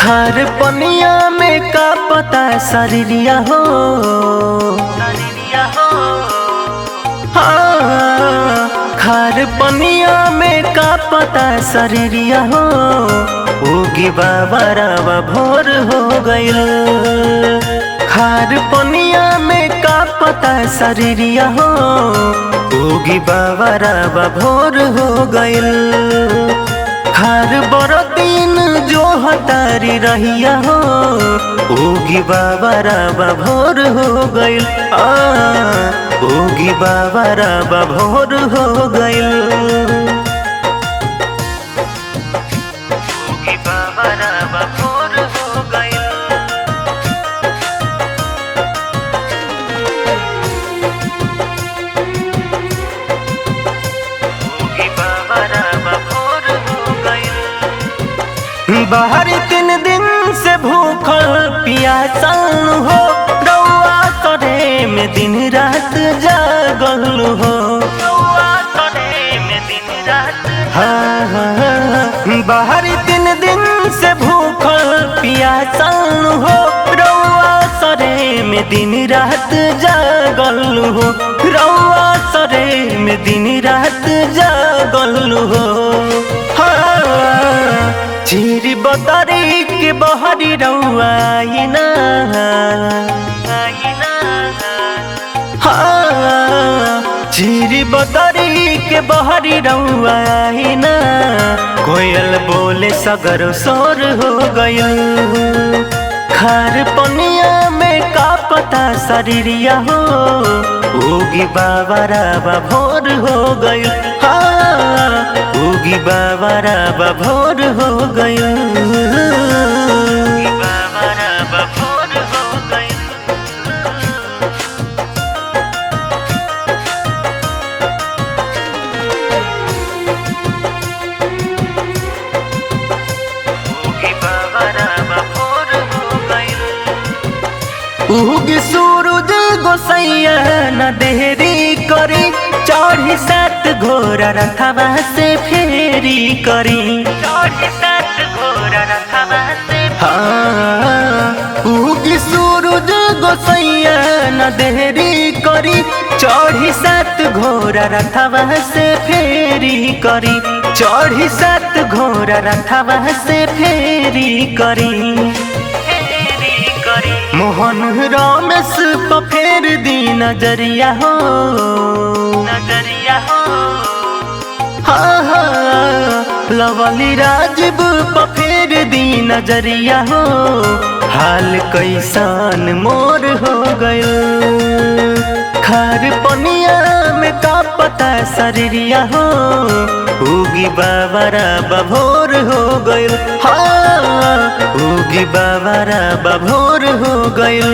खार पनिया में का पता शरीरिया हो हाँ, खार पनिया में का पता शरीरिया हो उगी बाबा रावा भोर हो गइल। खार पनिया में का पता शरीरिया हो उगी बाबा रावा भोर हो गइल। खार बड़ दिन जो हतारी रहिया हो उगी बाबा रावा भोर हो गइल। उगी बाबा रावा भोर हो गइल। उगी बाबा रावा भोर हो गइल। उगी बाबा रावा भोर हो गइल। बाहर 3 दिन से भूखल पियासल हो रउआ करे में दिन रात जागल हो। हाँ, बाहर 3 दिन से भूखल पियासल हो रउआ सरे में दिन रात जागल हो। रउआ सरे में दिन रात जागल हो। चीरी बदरी के बहरी रउआ आईना। हाँ, चीरी बदरी के बहरी रउआ आईना। कोयल बोले सगर सोर हो गइल। खार पनिया में का पता शरीरिया हो उगी बाबा रावा भोर हो गइल। हाँ, उगी बाबा रावा भोर हो गइल। उगी बाबा रावा भोर हो गइल। उगी बाबा रावा भोर हो गइल। उगी सूरज गोसैया न देरी करी चढ़ी 7 घोड़ा रथवा से फेरी करी। चढ़ी 7 घोड़ा रथवा से हाँ, उगी सूरज गोसैया न देरी करी चढ़ी 7 घोड़ा रथवा से फेरी करी। चढ़ी 7 घोड़ा रथवा से फेरी करी। मोहन रमेश पफेर दी नजरिया हो। नजरिया हो हाँ हाँ, लवली राजीव पफेर दी नजरिया हो। हाल कैसन मोर हो गइल। खार पनिया में का पता शरीरिया हो उगी बाबा रावा भोर हो गइल। हाँ, उगी बाबा रावा भोर हो गइल।